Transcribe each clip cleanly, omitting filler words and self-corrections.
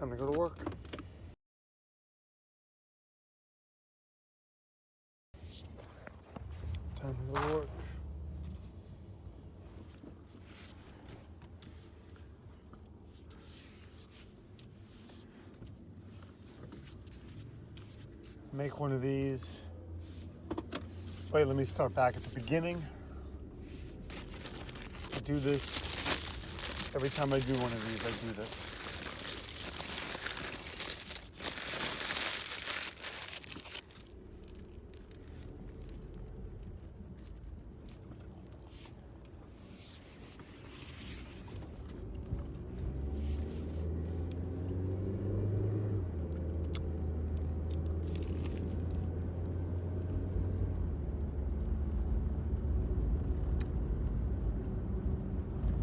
Time to go to work. Time to go to work. Make one of these. Wait, let me start back at the beginning. I do this every time I do one of these. I do this.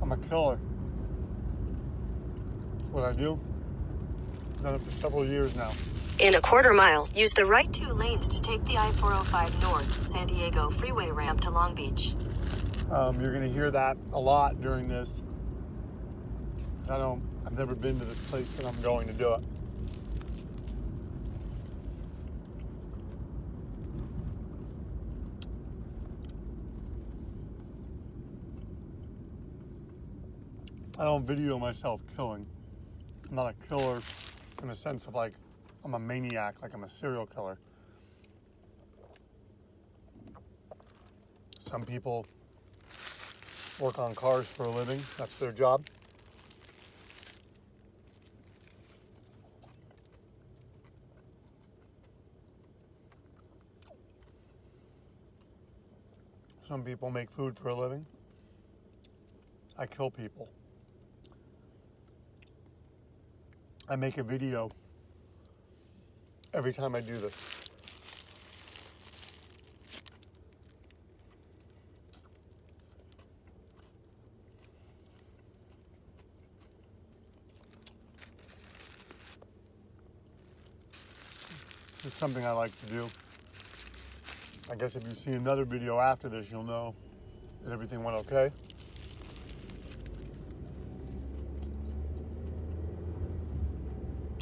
I'm a killer. That's what I do. I've done it for several years now. In a quarter mile, use the right 2 lanes to take the I-405 North San Diego Freeway ramp to Long Beach. You're going to hear that a lot during this. I've never been to this place and I'm going to do it. I don't video myself killing. I'm not a killer in the sense of like I'm a maniac, like I'm a serial killer. Some people work on cars for a living. That's their job. Some people make food for a living. I kill people. I make a video every time I do this. It's something I like to do. I guess if you see another video after this, you'll know that everything went okay.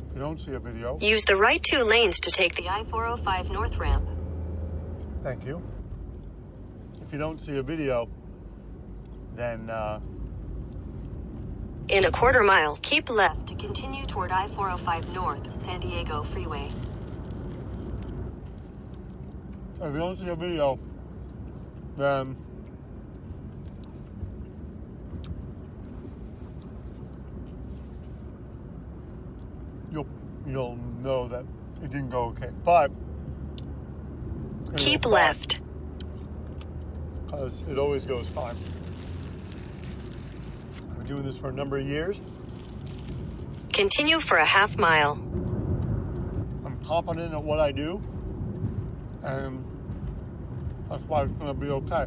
If you don't see a video, use the right 2 lanes to take the I-405 North ramp. Thank you. If you don't see a video, then In a quarter mile, keep left to continue toward I-405 North San Diego Freeway. if you don't see a video, then you'll know that it didn't go okay. But Keep left. Because it always goes fine. I've been doing this for a number of years. Continue for a half mile. I'm confident at what I do, and that's why it's going to be okay.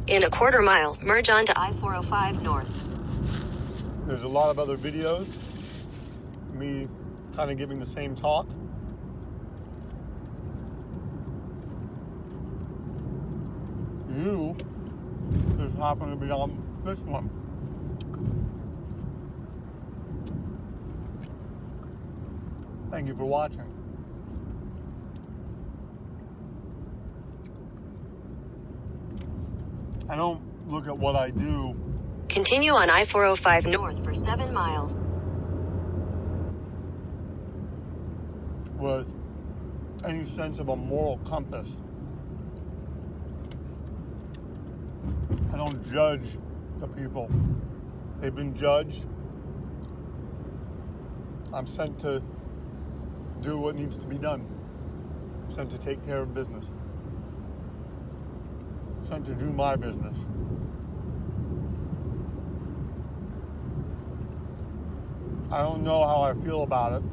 In a quarter mile, merge onto I-405 North. There's a lot of other videos, me kind of giving the same talk. You just happen to be on this one. Thank you for watching. I don't look at what I do Continue on I-405 North for 7 miles. with any sense of a moral compass. I don't judge the people. They've been judged. I'm sent to do what needs to be done. I'm sent to take care of business. I'm sent to do my business. I don't know how I feel about it.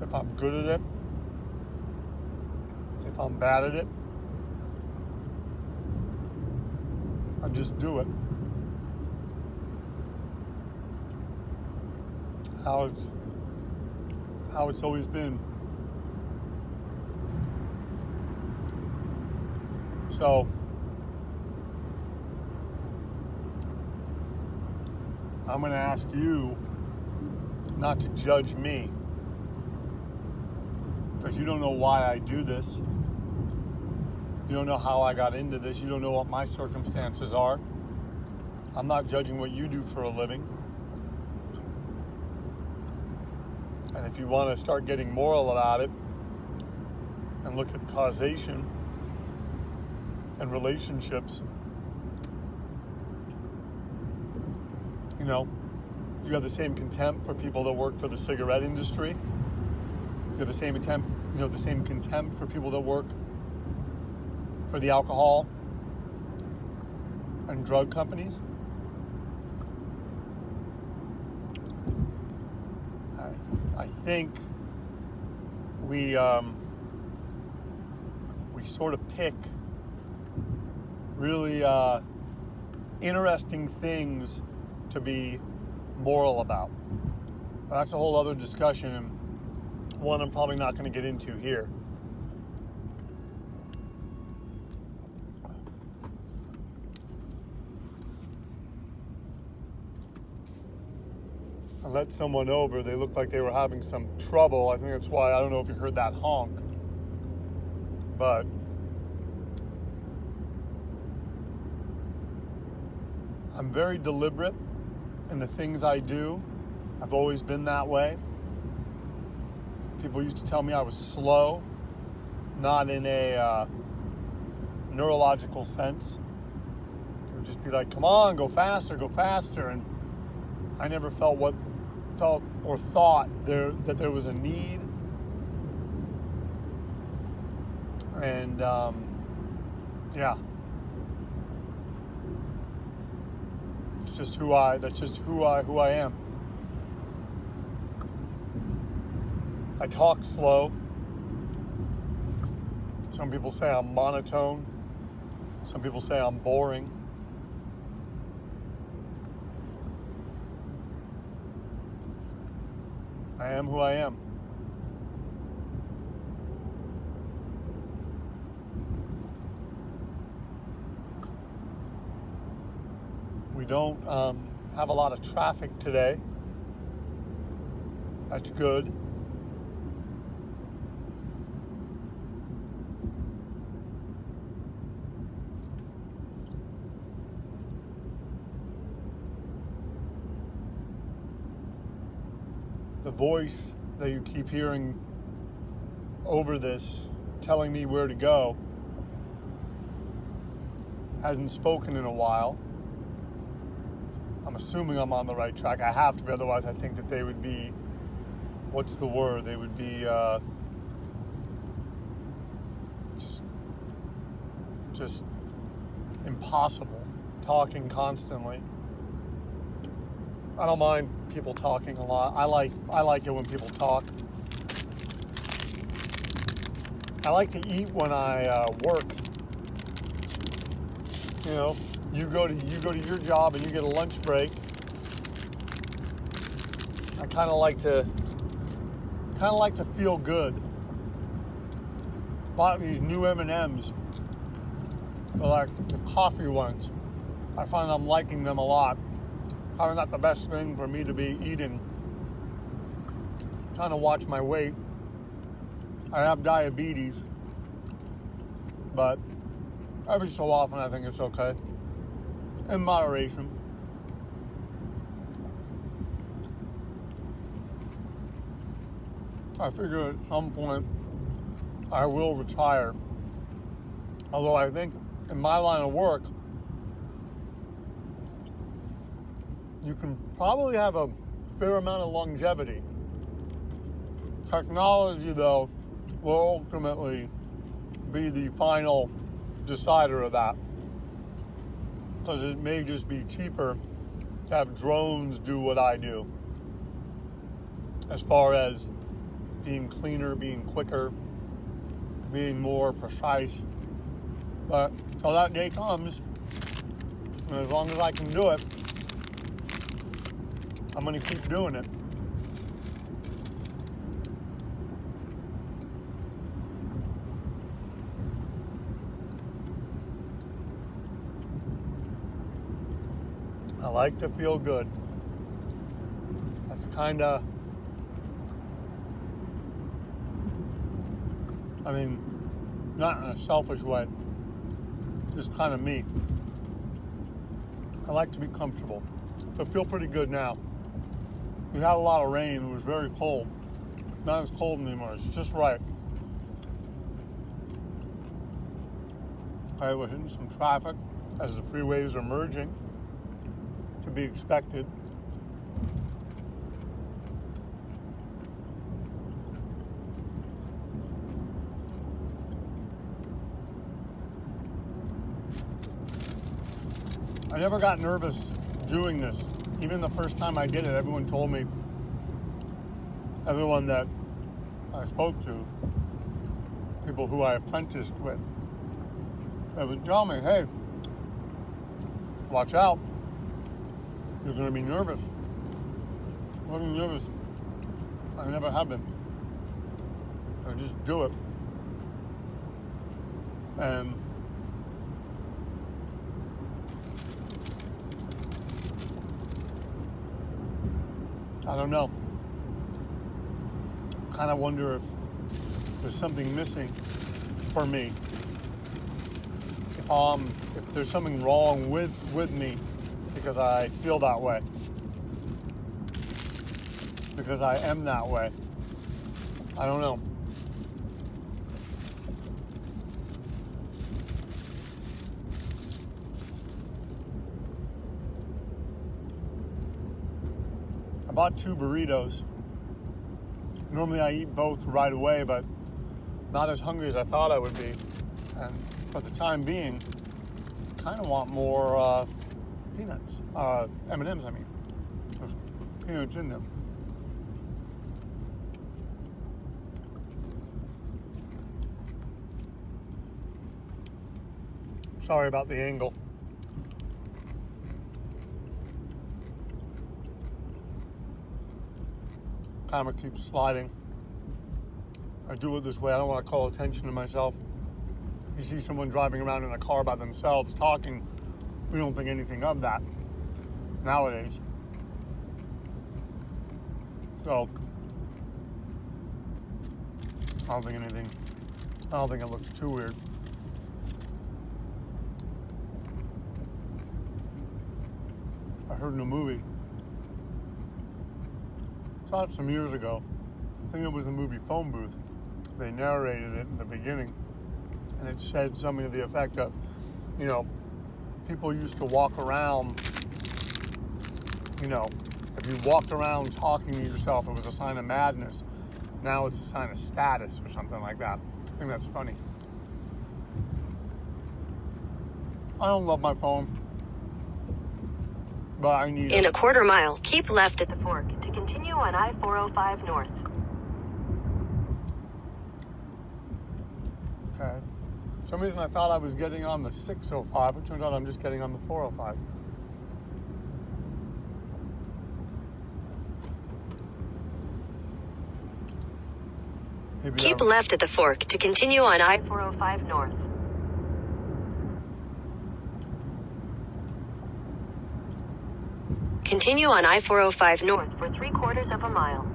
If I'm good at it, if I'm bad at it, I just do it. How it's always been. So I'm going to ask you not to judge me, because you don't know why I do this. You don't know how I got into this. You don't know what my circumstances are. I'm not judging what you do for a living. And if you want to start getting moral about it and look at causation and relationships, you know, you have the same contempt for people that work for the cigarette industry. You have the same contempt for people that work for the alcohol and drug companies. I think we sort of pick really interesting things to be moral about. That's a whole other discussion, and one I'm probably not going to get into here. I let someone over. They looked like they were having some trouble. I think that's why, I don't know if you heard that honk, but I'm very deliberate in the things I do. I've always been that way. People used to tell me I was slow, not in a neurological sense. They would just be like, come on, go faster. And I never felt or thought that there was a need. And yeah. It's just who I am. I talk slow. Some people say I'm monotone. Some people say I'm boring. I am who I am. We don't have a lot of traffic today. That's good. The voice that you keep hearing over this, telling me where to go, hasn't spoken in a while. I'm assuming I'm on the right track. I have to be, otherwise I think that they would be, what's the word? They would be just impossible, talking constantly. I don't mind people talking a lot. I like it when people talk. I like to eat when I work. You know, you go to your job and you get a lunch break. I kind of like to feel good. Bought these new M&Ms. They're like the coffee ones. I find I'm liking them a lot. Probably not the best thing for me to be eating. I'm trying to watch my weight. I have diabetes, but every so often I think it's okay. In moderation. I figure at some point I will retire. Although I think in my line of work, you can probably have a fair amount of longevity. Technology, though, will ultimately be the final decider of that. Because it may just be cheaper to have drones do what I do. As far as being cleaner, being quicker, being more precise. But till that day comes, and as long as I can do it, I'm going to keep doing it. I like to feel good. It's kind of, I mean, not in a selfish way, just kind of me. I like to be comfortable. So I feel pretty good now. We had a lot of rain. It was very cold. Not as cold anymore. It's just right. We're hitting some traffic as the freeways are merging, to be expected. I never got nervous doing this. Even the first time I did it, everyone told me, everyone that I spoke to, people who I apprenticed with, they would tell me, hey, watch out. You're going to be nervous. I wasn't nervous. I never have been. I just do it. And I don't know. Kind of wonder if there's something missing for me. If there's something wrong with me because I feel that way. Because I am that way. I don't know. I bought 2 burritos. Normally I eat both right away, but not as hungry as I thought I would be. And for the time being, I kind of want more peanuts. M&Ms, I mean. There's peanuts in them. Sorry about the angle. Camera keeps sliding. I do it this way. I don't want to call attention to myself. You see someone driving around in a car by themselves talking, we don't think anything of that nowadays. So I don't think it looks too weird. I heard in a movie, saw it some years ago. I think it was the movie Phone Booth. They narrated it in the beginning, and it said something to the effect of, people used to walk around, if you walked around talking to yourself, it was a sign of madness. Now it's a sign of status or something like that. I think that's funny. I don't love my phone, but I need it. In a quarter mile, keep left at the fork to continue on I-405 North. Okay. For some reason I thought I was getting on the 605. It turns out I'm just getting on the 405. Keep left at the fork to continue on I-405 North. Continue on I-405 North for 3/4 of a mile.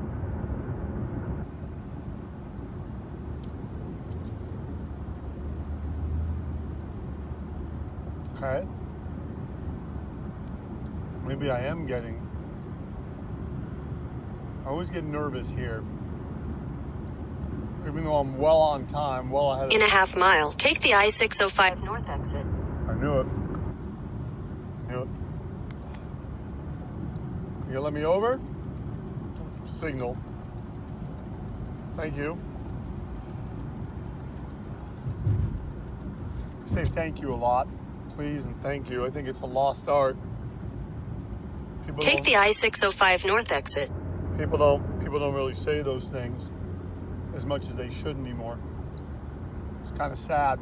Okay. Maybe I am getting... I always get nervous here. Even though I'm well on time, well ahead of... In a half mile, take the I-605 North exit. I knew it. You gonna let me over? Signal. Thank you. I say thank you a lot. Please and thank you. I think it's a lost art. Take the I-605 North exit. People don't really say those things as much as they should anymore. It's kind of sad.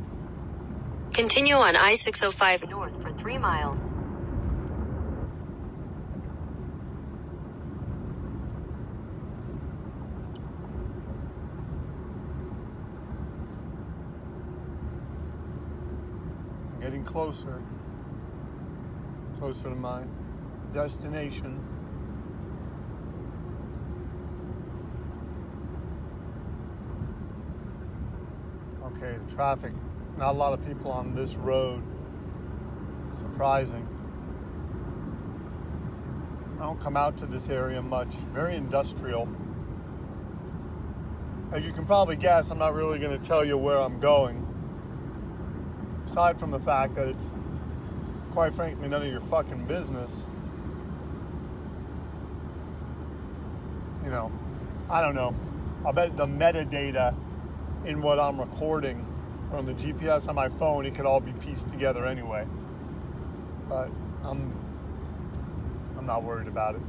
Continue on I-605 North for 3 miles. Getting closer to my destination. Okay, the traffic. Not a lot of people on this road. Surprising. I don't come out to this area much. Very industrial. As you can probably guess, I'm not really going to tell you where I'm going. Aside from the fact that it's, quite frankly, none of your fucking business. You know, I don't know. I'll bet the metadata in what I'm recording or on the GPS on my phone, it could all be pieced together anyway. But I'm not worried about it.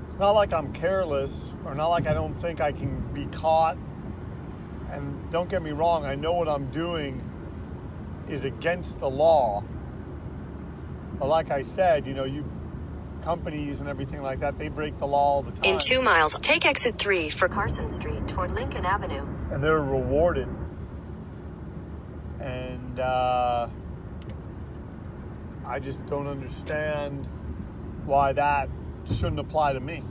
It's not like I'm careless or not like I don't think I can be caught. And don't get me wrong, I know what I'm doing is against the law. But like I said, you know, companies and everything like that, they break the law all the time. In 2 miles, take exit 3 for Carson Street toward Lincoln Avenue. And they're rewarded. And I just don't understand why that shouldn't apply to me.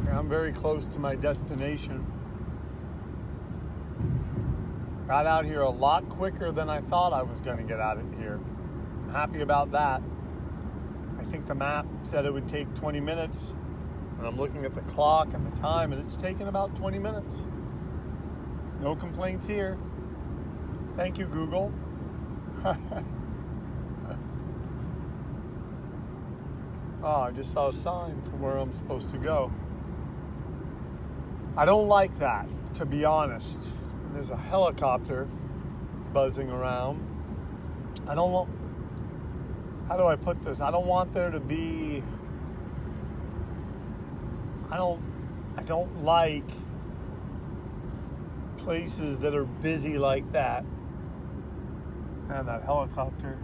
I'm very close to my destination. Got out here a lot quicker than I thought I was going to get out of here. I'm happy about that. I think the map said it would take 20 minutes. And I'm looking at the clock and the time, and it's taken about 20 minutes. No complaints here. Thank you, Google. Oh, I just saw a sign for where I'm supposed to go. I don't like that, to be honest. And there's a helicopter buzzing around. I don't want, how do I put this? I don't want there to be, I don't like places that are busy like that. And that helicopter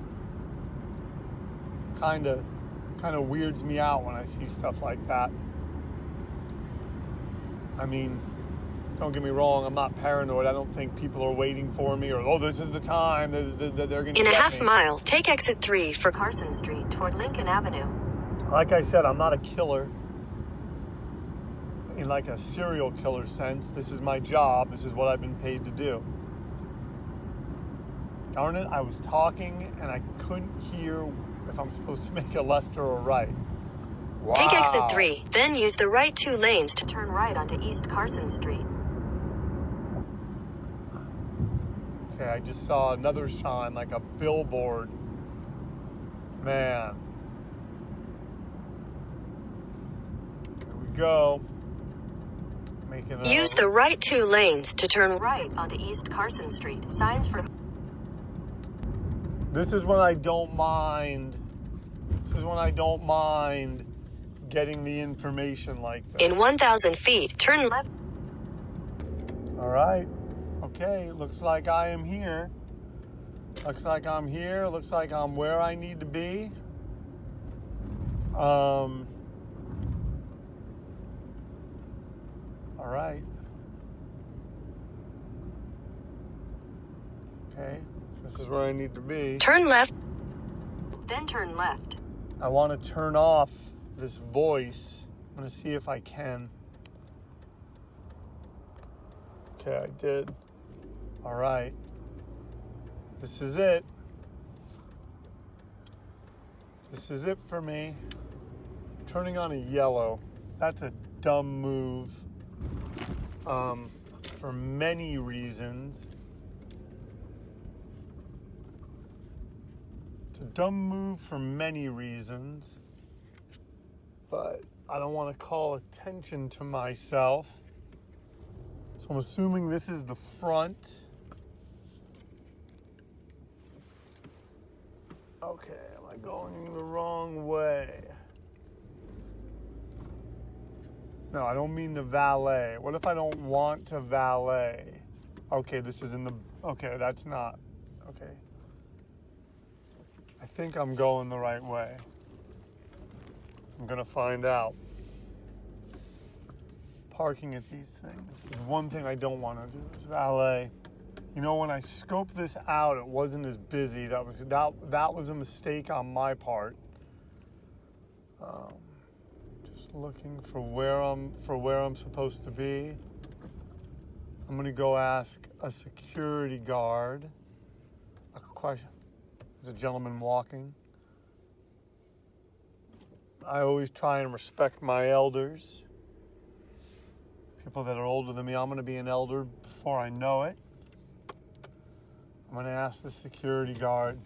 kind of weirds me out when I see stuff like that. I mean, don't get me wrong, I'm not paranoid. I don't think people are waiting for me or, oh, this is the time that they're going to In get a half me. mile, take exit 3 for Carson Street toward Lincoln Avenue. Like I said, I'm not a killer in like a serial killer sense. This is my job. This is what I've been paid to do. Darn it, I was talking and I couldn't hear if I'm supposed to make a left or a right. Wow. Take exit 3, then use the right 2 lanes to turn right onto East Carson Street. Okay, I just saw another sign, like a billboard. Man. Here we go. Use the right 2 lanes to turn right onto East Carson Street. Signs for... This is when I don't mind. This is when I don't mind getting the information like this. In 1,000 feet, turn left. All right. Okay, looks like I am here. Looks like I'm here. Looks like I'm where I need to be. All right. Okay, this is where I need to be. Turn left, then turn left. I want to turn off this voice. I'm going to see if I can. Okay, I did. All right. This is it. This is it for me. Turning on a yellow. That's a dumb move. For many reasons. It's a dumb move for many reasons. But I don't want to call attention to myself. So I'm assuming this is the front. Okay, am I going the wrong way? No, I don't mean to valet. What if I don't want to valet? Okay, this is in the... Okay, that's not... Okay. I think I'm going the right way. I'm gonna find out. Parking at these things. There's one thing I don't want to do is valet. You know, when I scoped this out, it wasn't as busy. That was a mistake on my part. Just looking for where I'm supposed to be. I'm gonna go ask a security guard a question. There's a gentleman walking. I always try and respect my elders. People that are older than me. I'm gonna be an elder before I know it. I'm gonna ask the security guard.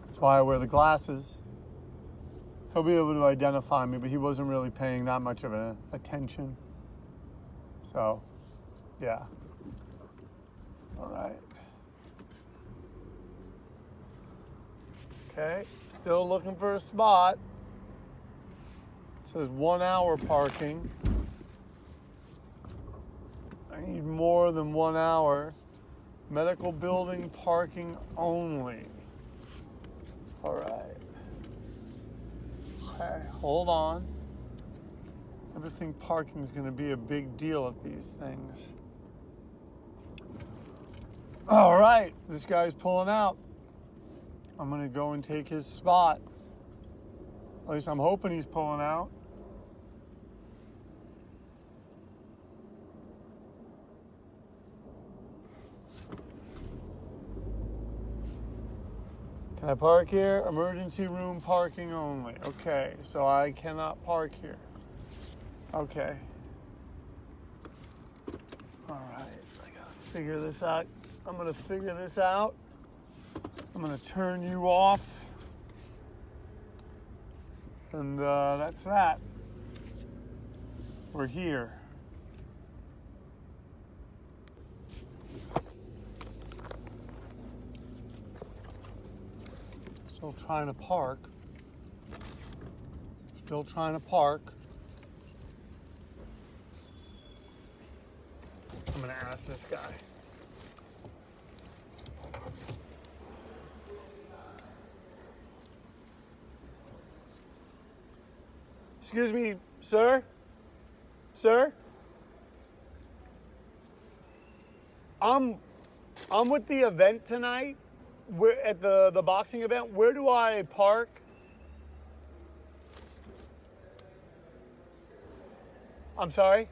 That's why I wear the glasses. He'll be able to identify me, but he wasn't really paying that much of attention. So, yeah. All right. Okay, still looking for a spot. It says 1 hour parking. I need more than 1 hour. Medical building parking only. All right. Okay, hold on. I ever think parking is going to be a big deal at these things. All right, this guy's pulling out. I'm going to go and take his spot. At least I'm hoping he's pulling out. Can I park here? Emergency room parking only. Okay, so I cannot park here. Okay. All right, I gotta figure this out. I'm gonna figure this out. I'm gonna turn you off. And that's that. We're here. Still trying to park. Still trying to park. I'm gonna ask this guy. Excuse me, sir? Sir? I'm with the event tonight. We're at the boxing event. Where do I park? I'm sorry?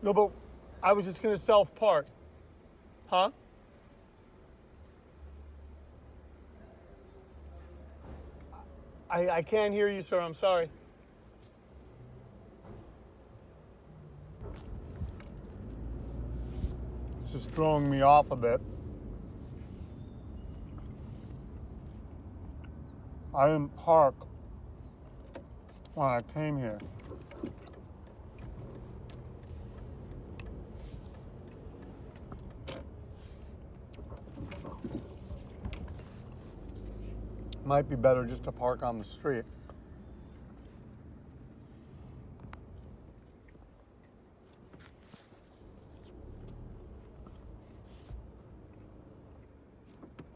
No, but I was just gonna self-park. Huh? I can't hear you, sir. I'm sorry. This is throwing me off a bit. I didn't park when I came here. Might be better just to park on the street.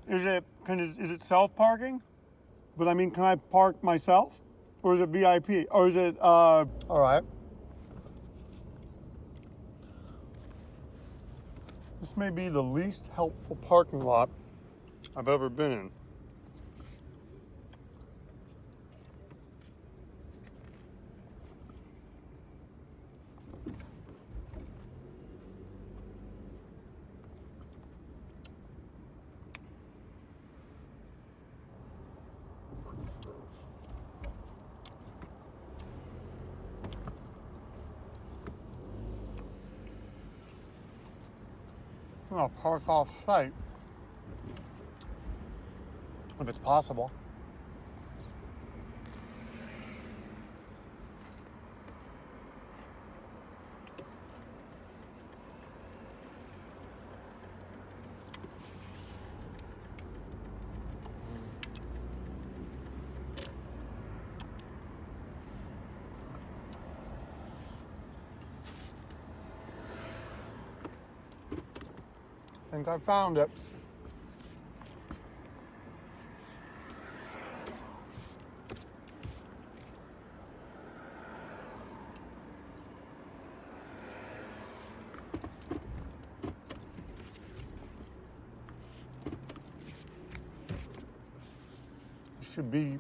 Is it self-parking? But I mean, can I park myself? Or is it VIP? Or is it, all right. This may be the least helpful parking lot I've ever been in. I'll park off site if it's possible. think I found it.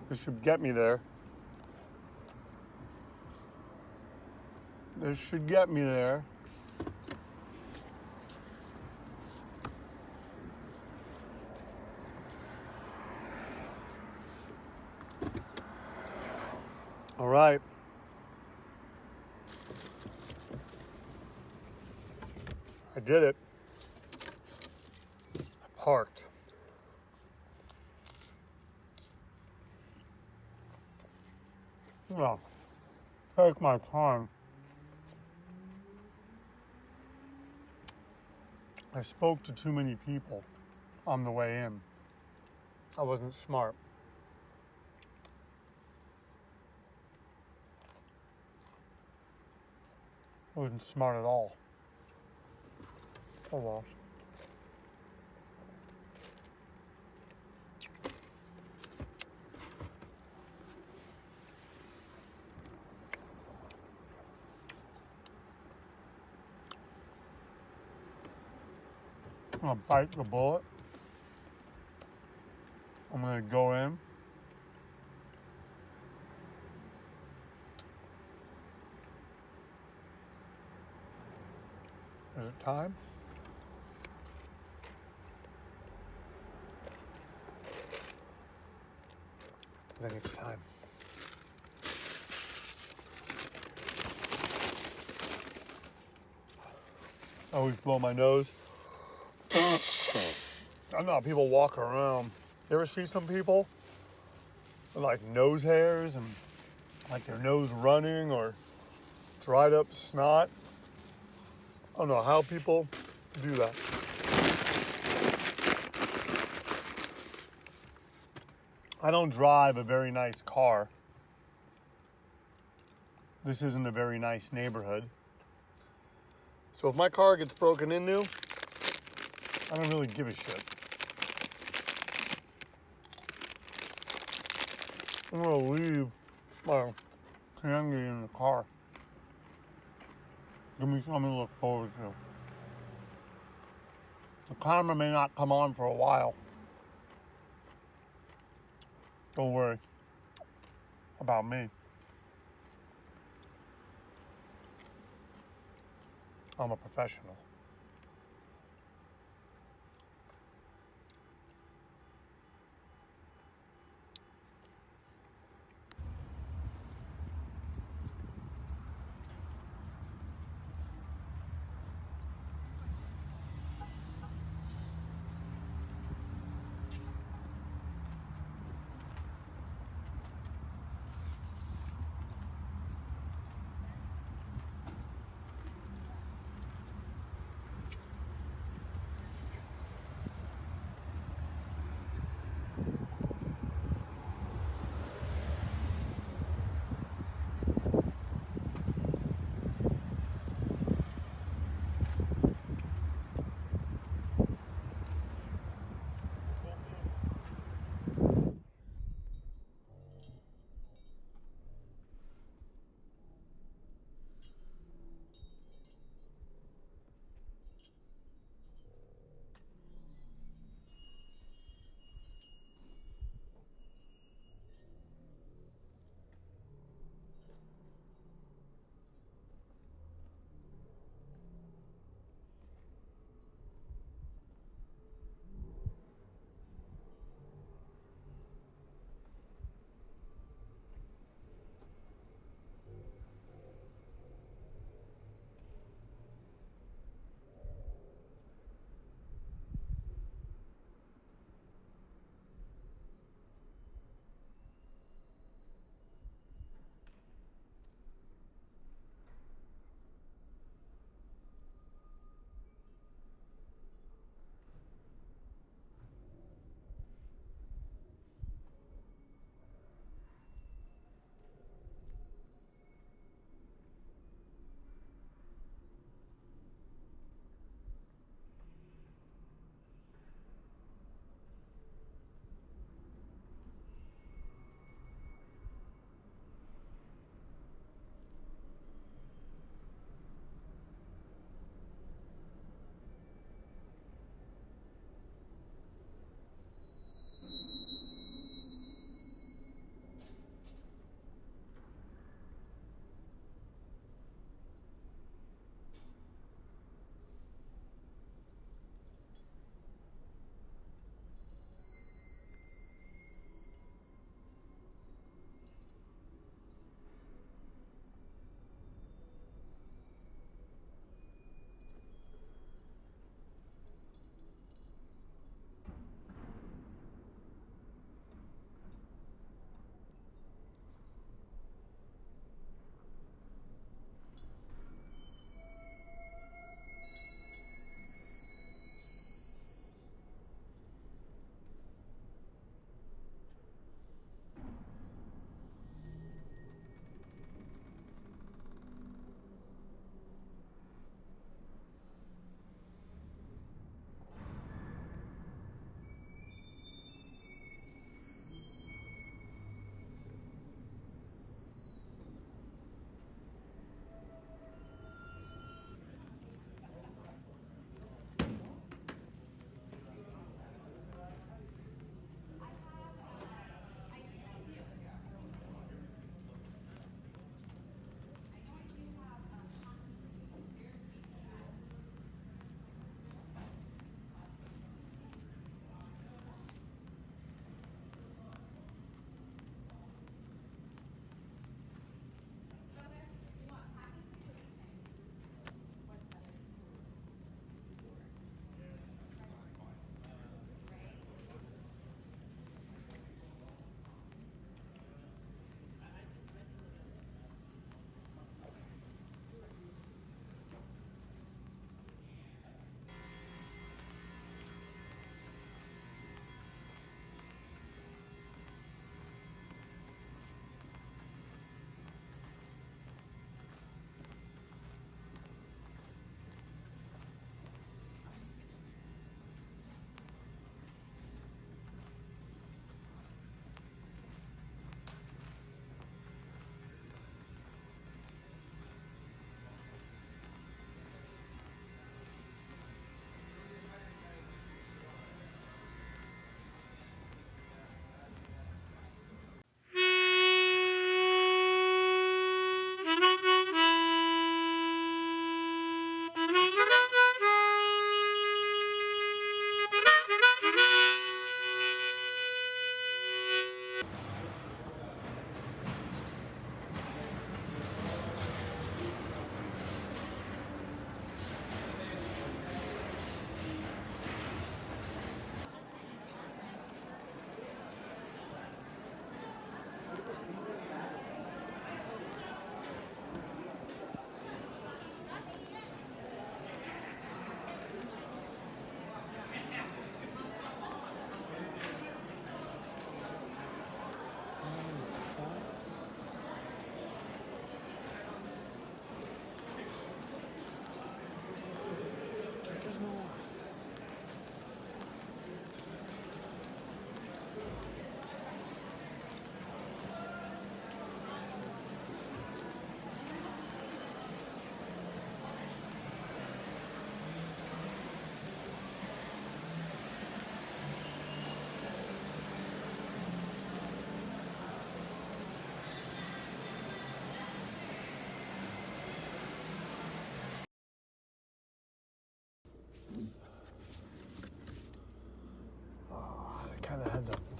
This should get me there. This should get me there. All right. I did it. I parked. Well, take my time. I spoke to too many people on the way in. I wasn't smart. I wasn't smart at all. Oh well. I'm gonna bite the bullet. I'm gonna go in. Is it time? I think it's time. I always blow my nose. I don't know how people walk around. You ever see some people with like nose hairs and like their nose running or dried up snot? I don't know how people do that. I don't drive a very nice car. This isn't a very nice neighborhood. So if my car gets broken into, I don't really give a shit. I'm gonna leave my candy in the car. Give me something to look forward to. The camera may not come on for a while. Don't worry about me. I'm a professional.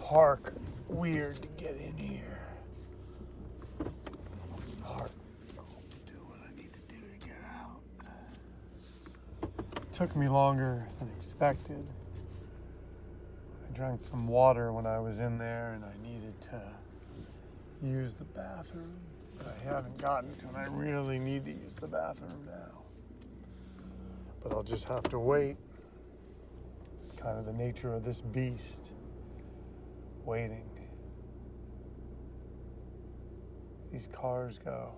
park weird to get in here. Park. Do what I need to do to get out. It took me longer than expected. I drank some water when I was in there and I needed to use the bathroom. But I haven't gotten to it. I really need to use the bathroom now. But I'll just have to wait. It's kind of the nature of this beast. Waiting. These cars go.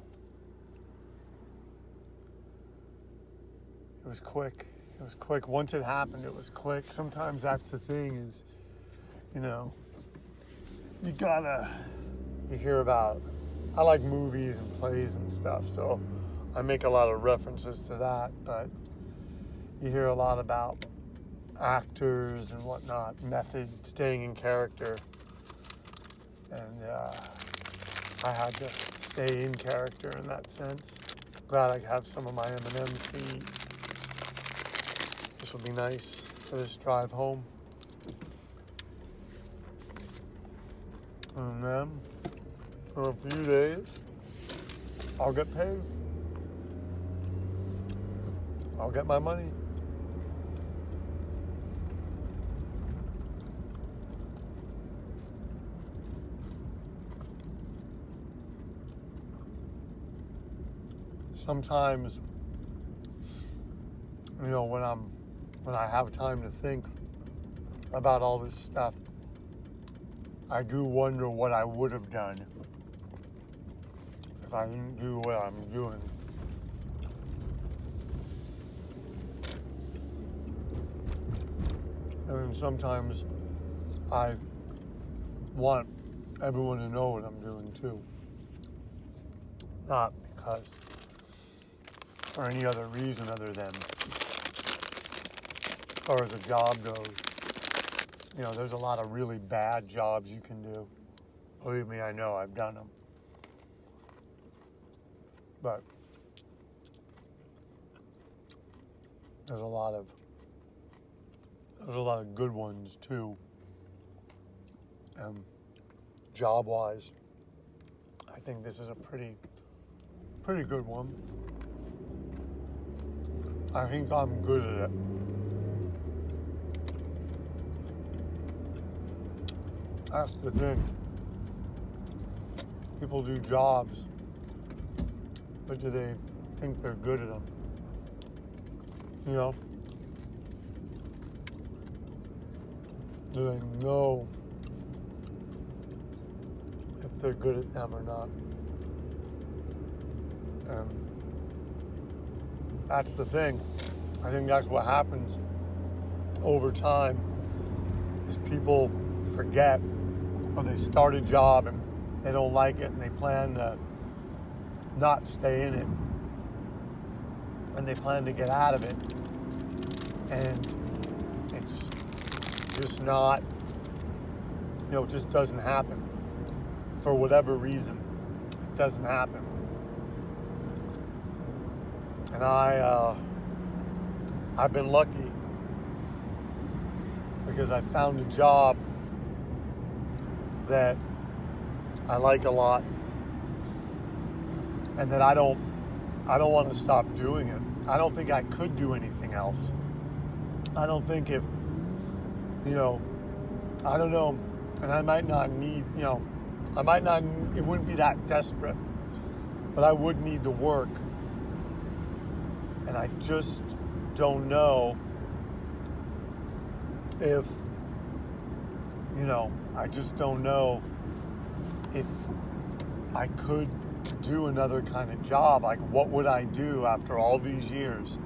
It was quick. It was quick. Once it happened, it was quick. Sometimes that's the thing is, you know, you hear about, I like movies and plays and stuff, so I make a lot of references to that, but you hear a lot about actors and whatnot, method, staying in character. And I had to stay in character in that sense. Glad I have some of my M&Ms to eat. This will be nice for this drive home. And then, for a few days, I'll get paid. I'll get my money. Sometimes, you know, when I have time to think about all this stuff, I do wonder what I would have done if I didn't do what I'm doing. And sometimes I want everyone to know what I'm doing too. Not because for any other reason other than, as far as a job goes, you know, there's a lot of really bad jobs you can do. Believe me, I know, I've done them. But there's a lot of good ones too. Job-wise, I think this is a pretty good one. I think I'm good at it. That's the thing. People do jobs, but do they think they're good at them? You know? Do they know if they're good at them or not? And that's the thing. I think that's what happens over time is people forget, or they start a job and they don't like it and they plan to not stay in it and they plan to get out of it, and it's just not, you know, it just doesn't happen for whatever reason. It doesn't happen. And I've been lucky because I found a job that I like a lot and that I don't want to stop doing it. I don't think I could do anything else. I don't think if, you know, I don't know, and I might not need, you know, it wouldn't be that desperate, but I would need to work. And I just don't know if, you know, I just don't know if I could do another kind of job. Like, what would I do after all these years?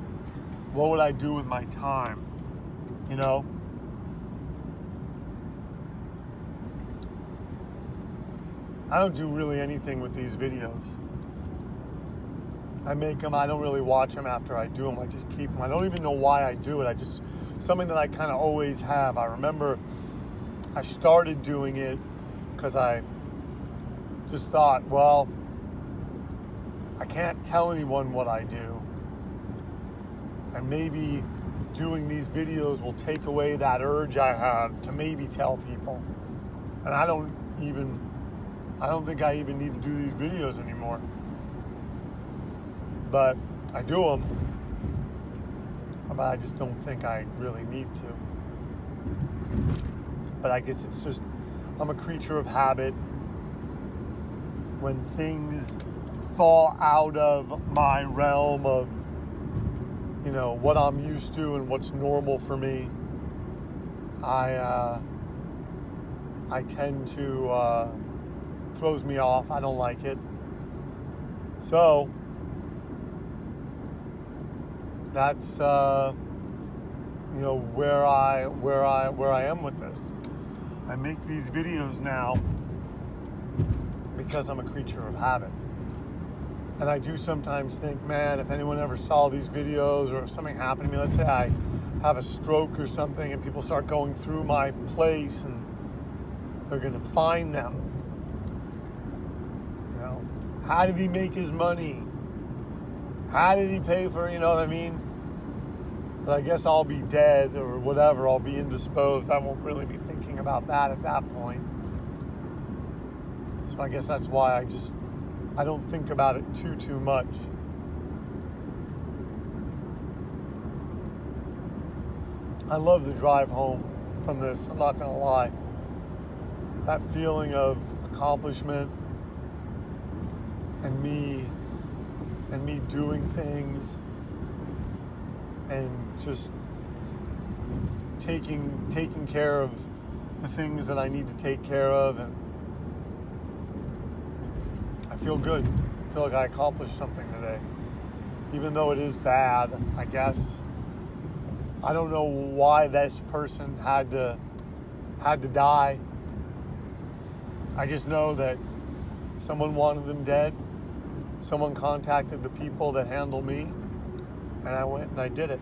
What would I do with my time? You know? I don't do really anything with these videos. I make them, I don't really watch them after I do them. I just keep them. I don't even know why I do it. Something that I kind of always have. I remember I started doing it because I just thought, well, I can't tell anyone what I do. And maybe doing these videos will take away that urge I have to maybe tell people. And I don't think I even need to do these videos anymore. But I do them. But I just don't think I really need to. But I guess it's just, I'm a creature of habit. When things fall out of my realm of, what I'm used to and what's normal for me, I tend to, throws me off. I don't like it. So that's where I am with this. I make these videos now because I'm a creature of habit. And I do sometimes think, man, if anyone ever saw these videos, or if something happened to me, let's say I have a stroke or something and people start going through my place and they're going to find them. How did he make his money? How did he pay for, you know what I mean? But I guess I'll be dead or whatever. I'll be indisposed. I won't really be thinking about that at that point. So I guess that's why I don't think about it too much. I love the drive home from this. I'm not gonna lie. That feeling of accomplishment and me doing things and just taking care of the things that I need to take care of, and I feel good. I feel like I accomplished something today. Even though it is bad, I guess. I don't know why this person had to die. I just know that someone wanted them dead. Someone contacted the people that handle me, and I went and I did it.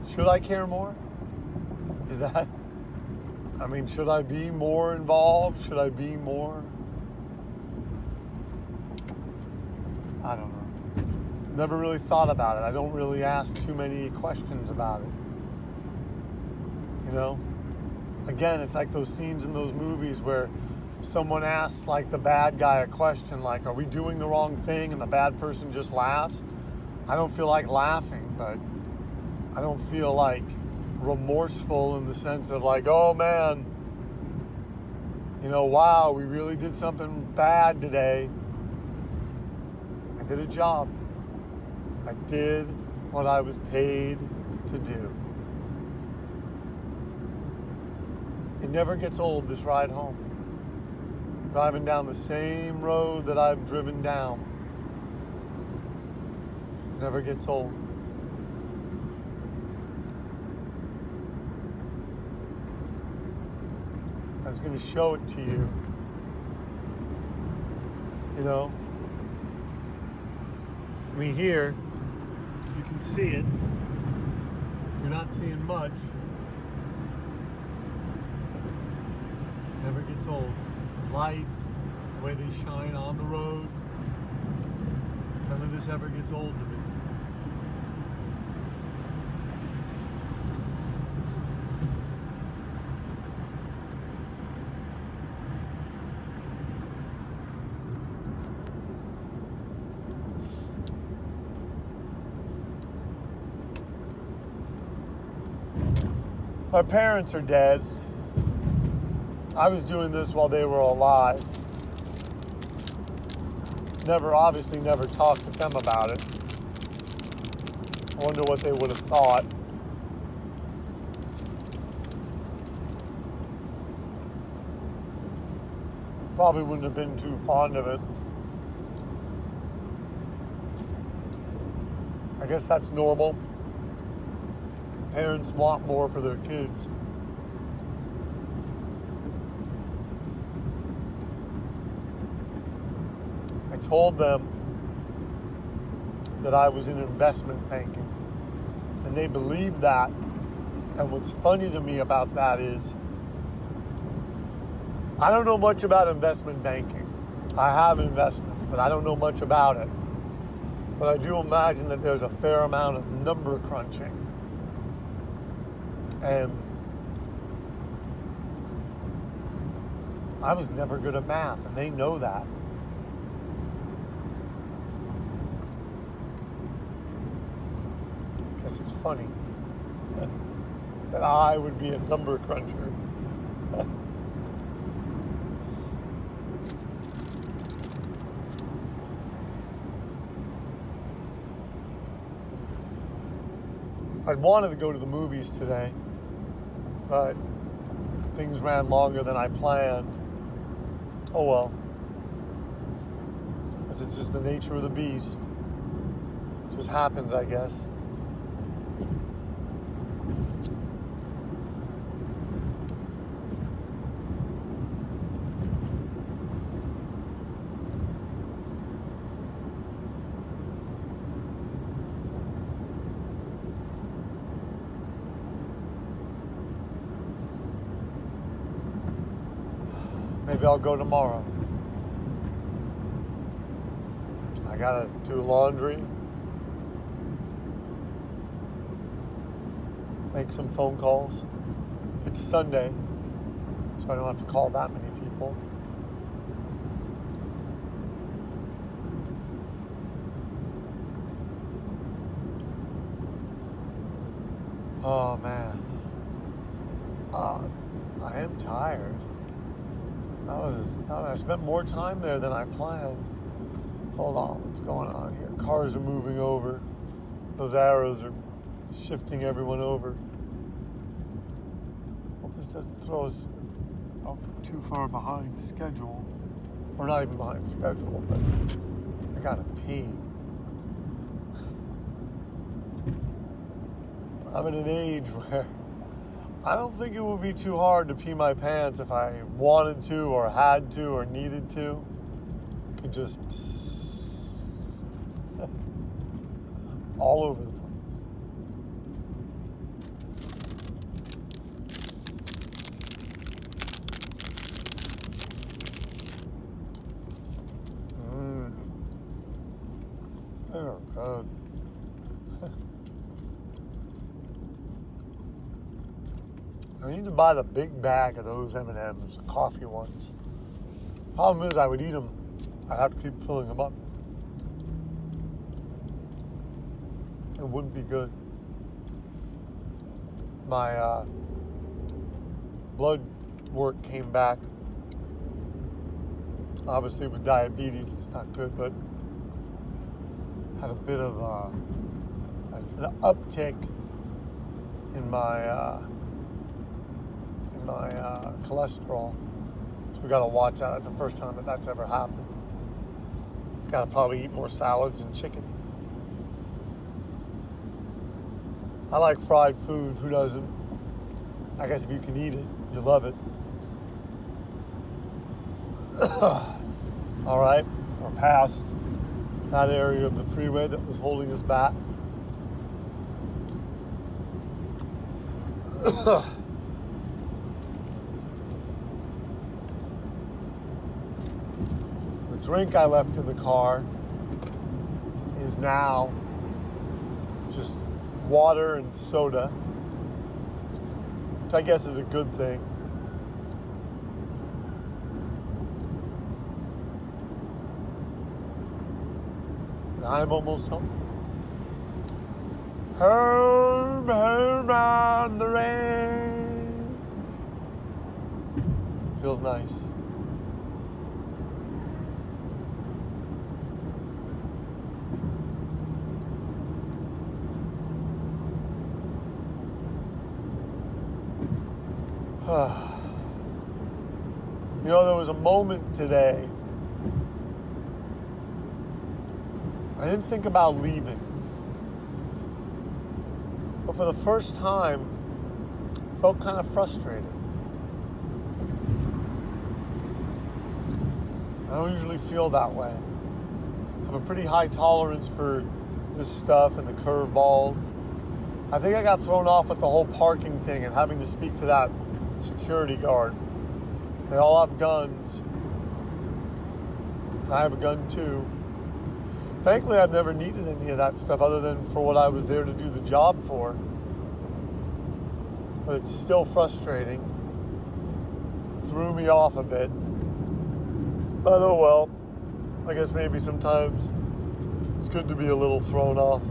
Should I care more? Should I be more involved? Should I be more? I don't know. Never really thought about it. I don't really ask too many questions about it. Again, it's like those scenes in those movies where someone asks like the bad guy a question like, are we doing the wrong thing? And the bad person just laughs. I don't feel like laughing, but I don't feel like remorseful in the sense of like, oh man, wow, we really did something bad today. I did a job. I did what I was paid to do. It never gets old, this ride home. Driving down the same road that I've driven down. Never gets old. I was going to show it to you. Here, you can see it. You're not seeing much. Never gets old. The lights, the way they shine on the road. None of this ever gets old to me. My parents are dead. I was doing this while they were alive. Obviously never talked to them about it. I wonder what they would have thought. Probably wouldn't have been too fond of it. I guess that's normal. Parents want more for their kids. I told them that I was in investment banking, and they believed that. And what's funny to me about that is I don't know much about investment banking. I have investments, but I don't know much about it. But I do imagine that there's a fair amount of number crunching. And I was never good at math, and they know that. Guess it's funny that I would be a number cruncher. I'd wanted to go to the movies today, but things ran longer than I planned. Oh well. Because it's just the nature of the beast. It just happens, I guess. Maybe I'll go tomorrow. I gotta do laundry, make some phone calls. It's Sunday, so I don't have to call that many people. Oh man, I am tired. I spent more time there than I planned. Hold on, what's going on here? Cars are moving over. Those arrows are shifting everyone over. Hope this doesn't throw us too far behind schedule. We're not even behind schedule, but I gotta pee. I'm in an age where I don't think it would be too hard to pee my pants if I wanted to or had to or needed to. Could just all over the place. They're good. I need to buy the big bag of those M&Ms, the coffee ones. Problem is, I would eat them. I'd have to keep filling them up. It wouldn't be good. My blood work came back. Obviously, with diabetes, it's not good, but had a bit of an uptick in my cholesterol, so we got to watch out. That's the first time that's ever happened. It's got to probably eat more salads and chicken. I like fried food. Who doesn't? I guess if you can eat it, you love it. All right, we're past that area of the freeway that was holding us back. The drink I left in the car is now just water and soda, which I guess is a good thing. And I'm almost home. Home, home on the range. Feels nice. You know, there was a moment today. I didn't think about leaving. But for the first time, I felt kind of frustrated. I don't usually feel that way. I have a pretty high tolerance for this stuff and the curveballs. I think I got thrown off with the whole parking thing and having to speak to that security guard. They all have guns. I have a gun too. Thankfully, I've never needed any of that stuff other than for what I was there to do the job for. but it's still frustrating. Threw me off a bit. But oh well. I guess maybe sometimes it's good to be a little thrown off.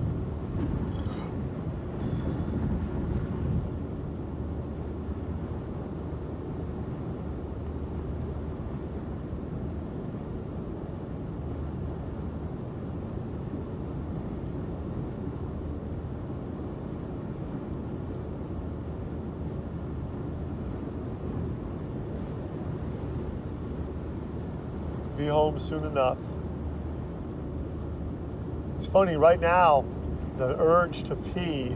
Be home soon enough. It's funny, right now, the urge to pee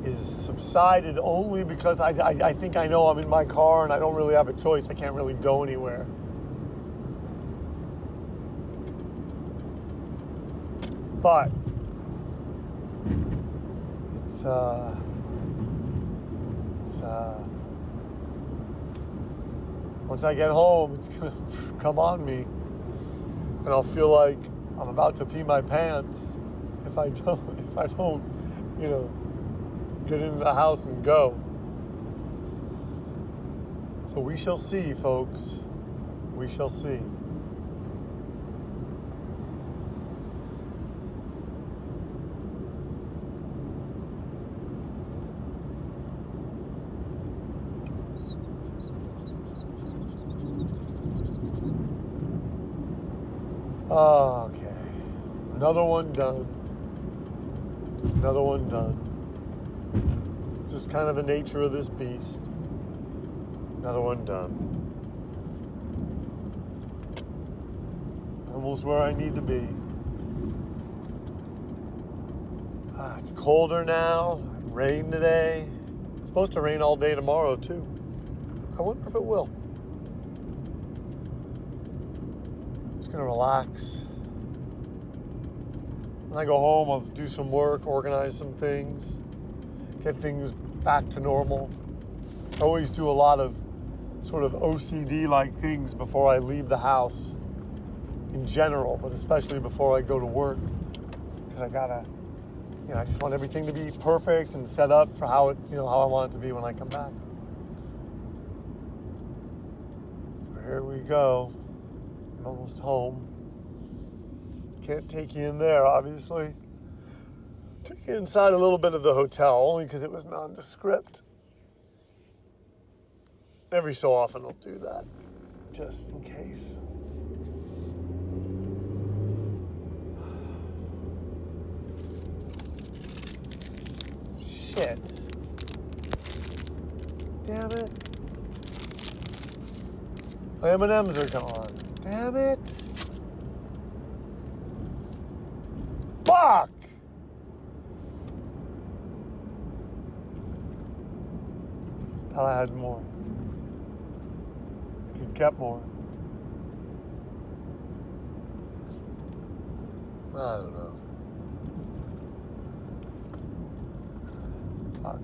is subsided only because I think I know I'm in my car and I don't really have a choice. I can't really go anywhere. But it's once I get home, it's gonna come on me, and I'll feel like I'm about to pee my pants if I don't, get into the house and go. So we shall see, folks. We shall see. Okay. Another one done. Another one done. Just kind of the nature of this beast. Another one done. Almost where I need to be. It's colder now. Rain today. It's supposed to rain all day tomorrow, too. I wonder if it will. Just gonna relax. When I go home, I'll do some work, organize some things, get things back to normal. I always do a lot of sort of OCD-like things before I leave the house in general, but especially before I go to work, because I gotta, I just want everything to be perfect and set up for how I want it to be when I come back. So here we go. I'm almost home. Can't take you in there, obviously. Took you inside a little bit of the hotel, only because it was nondescript. Every so often I'll do that, just in case. Shit. Damn it. My M&Ms are gone. Damn it. Fuck! Thought I had more. I could get more. I don't know. Fuck.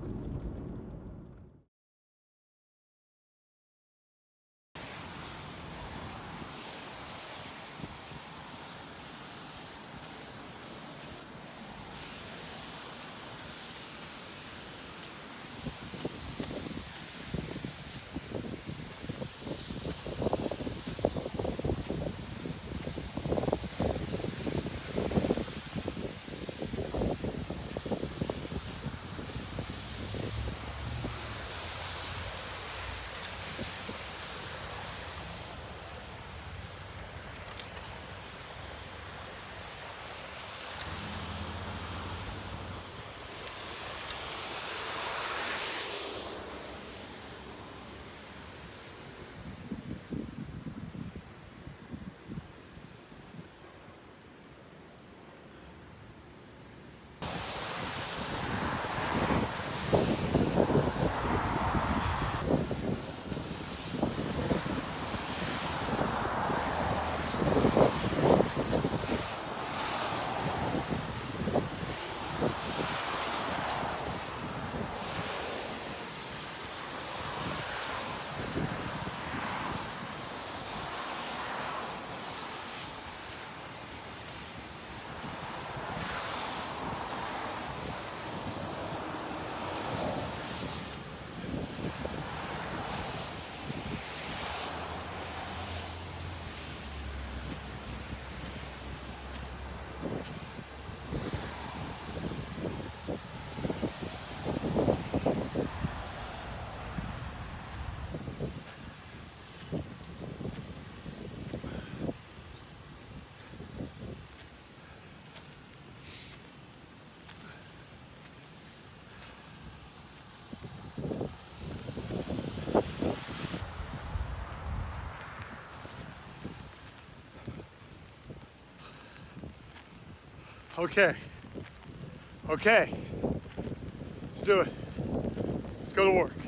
Okay. Okay. Let's do it. Let's go to work.